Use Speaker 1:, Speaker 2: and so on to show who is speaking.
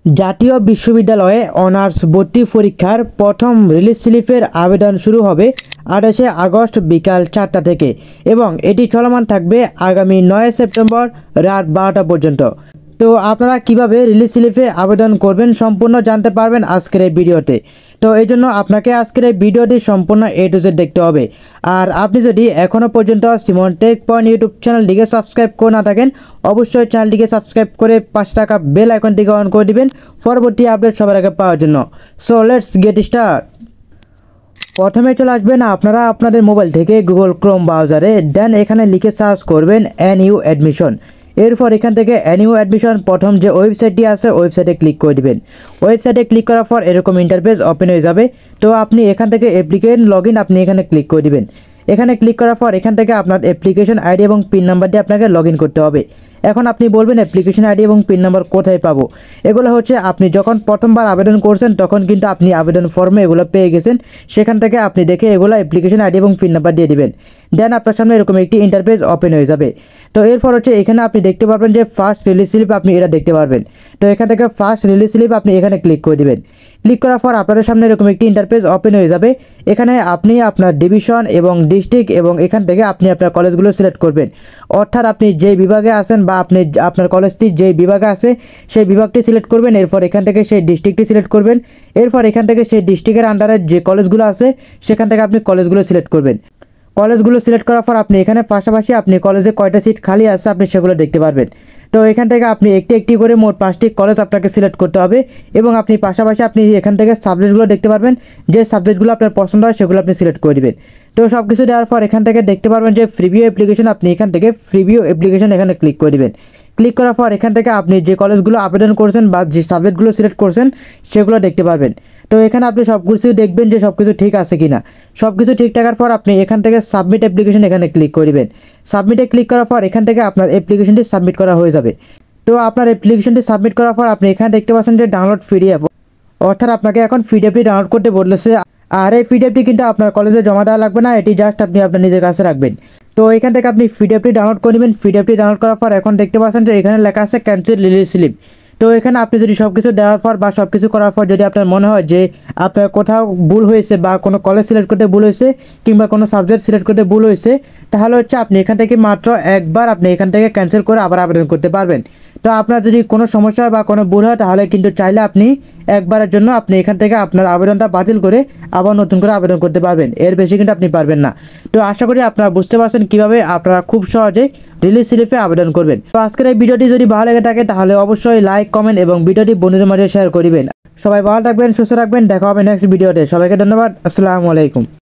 Speaker 1: জাতীয় বিশ্ববিদ্যালয়ে অনার্স ভর্তি পরীক্ষার প্রথম রিলিজ স্লিপের আবেদন শুরু হবে 28শে আগস্ট বিকাল 4টা থেকে এবং এটি চলমান থাকবে আগামী 9 সেপ্টেম্বর রাত 12টা পর্যন্ত। তো আপনারা কিভাবে রিলিজ স্লিপে আবেদন করবেন সম্পূর্ণ জানতে পারবেন আজকের এই ভিডিওতে। তো এই জন্য আপনাকে আজকের এই ভিডিওটি সম্পূর্ণ A to Z দেখতে হবে। আর আপনি যদি এখনও পর্যন্ত সিমন টেক পয়েন্ট ইউটিউব চ্যানেলটিকে সাবস্ক্রাইব করে না থাকেন, অবশ্যই চ্যানেলটিকে সাবস্ক্রাইব করে পাশে থাকা বেল আইকনটিকে অন করে দিবেন পরবর্তী আপডেট সবার আগে পাওয়ার জন্য। So let's get start. প্রথমে চলে আসবেন আপনারা আপনাদের মোবাইল থেকে গুগল ক্রোম ব্রাউজারে, দেন এখানে লিখে সার্চ করবেন NU অ্যাডমিশন। এরপর এখান থেকে NU অ্যাডমিশন প্রথম যে ওয়েবসাইটটি আছে ওয়েবসাইটে ক্লিক করে দিবেন। ওয়েবসাইটে ক্লিক করার পর এরকম ইন্টারফেস ওপেন হয়ে যাবে। তো আপনি এখান থেকে অ্যাপ্লিকেশন লগইন আপনি এখানে ক্লিক করে দিবেন। এখানে ক্লিক করার পর এখান থেকে আপনার অ্যাপ্লিকেশন আইডি এবং পিন নাম্বার দিয়ে আপনাকে লগইন করতে হবে। এখন আপনি বলবেন অ্যাপ্লিকেশন আইডি এবং পিন নাম্বার কোথায় পাবো। এগুলো হচ্ছে আপনি যখন প্রথমবার আবেদন করছেন তখন কিন্তু আপনি আবেদন ফর্মে এগুলো পেয়ে গেছেন, সেখান থেকে আপনি দেখে এগুলো অ্যাপ্লিকেশন আইডি এবং পিন নাম্বার দিয়ে দিবেন। দেন আপনার সামনে এরকম একটি ইন্টারফেস ওপেন হয়ে যাবে। তো এরপর হচ্ছে এখানে আপনি দেখতে পারবেন যে ফার্স্ট রিলিজ স্লিপ, আপনি এটা দেখতে পারবেন। তো এখান থেকে ফার্স্ট রিলিজ স্লিপ আপনি এখানে ক্লিক করে দিবেন। ক্লিক করার পর আপনাদের সামনে এরকম একটি ইন্টারফেস ওপেন হয়ে যাবে। এখানে আপনি আপনার ডিভিশন এবং ডিস্ট্রিক্ট এবং এখান থেকে আপনি আপনার কলেজগুলো সিলেক্ট করবেন। অর্থাৎ আপনি যে বিভাগে আছেন বা আপনি আপনার কলেজটি যে বিভাগে আছে সেই বিভাগটি সিলেক্ট করবেন। এরপর এখান থেকে সেই ডিস্ট্রিক্টটি সিলেক্ট করবেন। এরপর এখান থেকে সেই ডিস্ট্রিক্টের আন্ডারে যে কলেজগুলো আছে সেখান থেকে আপনি কলেজগুলো সিলেক্ট করবেন। কলেজগুলো সিলেক্ট করার পর আপনি এখানে পাশাপাশি আপনি কলেজে কয়টা সিট খালি আছে আপনি সেগুলো দেখতে পারবেন। তো এখান থেকে আপনি একটি একটি করে মোট 5টি কলেজ আপনাকে সিলেক্ট করতে হবে এবং আপনি পাশাপাশি আপনি এখান থেকে সাবজেক্টগুলো দেখতে পারবেন। যে সাবজেক্টগুলো আপনার পছন্দ হয় সেগুলো আপনি সিলেক্ট করে দিবেন। তো সব কিছু দেওয়ার পর এখান থেকে দেখতে পারবেন যে প্রিভিউ অ্যাপ্লিকেশন, আপনি এখান থেকে প্রিভিউ অ্যাপ্লিকেশন এখানে ক্লিক করে দিবেন। ক্লিক করার পর এখান থেকে আপনি যে কলেজগুলো আবেদন করছেন বা যে সাবজেক্টগুলো সিলেক্ট করছেন সেগুলো দেখতে পারবেন। তো এখানে আপনি সব কিছু দেখবেন যে সব কিছু ঠিক আছে কিনা। সব কিছু ঠিক থাকার পর আপনি এখান থেকে সাবমিট অ্যাপ্লিকেশন এখানে ক্লিক করে দিবেন। সাবমিটে ক্লিক করার পর এখান থেকে আপনার অ্যাপ্লিকেশনটি সাবমিট করা হয়ে যাবে। তো আপনার অ্যাপ্লিকেশনটি সাবমিট করার পর আপনি এখানে দেখতে পাচ্ছেন যে ডাউনলোড পিডিএফ, অর্থাৎ আপনাকে এখন পিডিএফটি ডাউনলোড করতে বলেছে। আর এই পিডিএফটি কিন্তু আপনার কলেজে জমা দেওয়া লাগবে না, এটি জাস্ট আপনি আপনার নিজের কাছে রাখবেন। তো এখান থেকে আপনি পিডিএফটি ডাউনলোড করে নেবেন। পিডিএফটি ডাউনলোড করার পর এখন দেখতে পাচ্ছেন যে এখানে লেখা আছে ক্যান্সেল রিলিজ স্লিপ। তো এখানে আপনি যদি সব কিছু দেওয়ার পর বা সব কিছু করার পর যদি আপনার মনে হয় যে আপনার কোথাও ভুল হয়েছে বা কোনো কলেজ সিলেক্ট করতে ভুল হয়েছে কিংবা কোনো সাবজেক্ট সিলেক্ট করতে ভুল হয়েছে, তাহলে হচ্ছে আপনি এখান থেকে মাত্র একবার আপনি এখান থেকে ক্যান্সেল করে আবার আবেদন করতে পারবেন। তো আপনার যদি কোনো সমস্যা বা কোনো ভুল হয় তাহলে কিন্তু চাইলে আপনি একবারের জন্য আপনি এখান থেকে আপনার আবেদনটা বাতিল করে আবার নতুন করে আবেদন করতে পারবেন, এর বেশি কিন্তু আপনি পারবেন না। তো আশা করি আপনারা বুঝতে পারছেন কিভাবে আপনারা খুব সহজে রিলিজ স্লিপে আবেদন করবেন। তো আজকের এই ভিডিওটি যদি ভালো লেগে থাকে তাহলে অবশ্যই লাইক, কমেন্ট এবং ভিডিওটি বন্ধুদের মাঝে শেয়ার করবেন। সবাই ভালো থাকবেন, সুস্থ থাকবেন, দেখা হবে নেক্সট ভিডিওতে। সবাইকে ধন্যবাদ। আসসালামু আলাইকুম।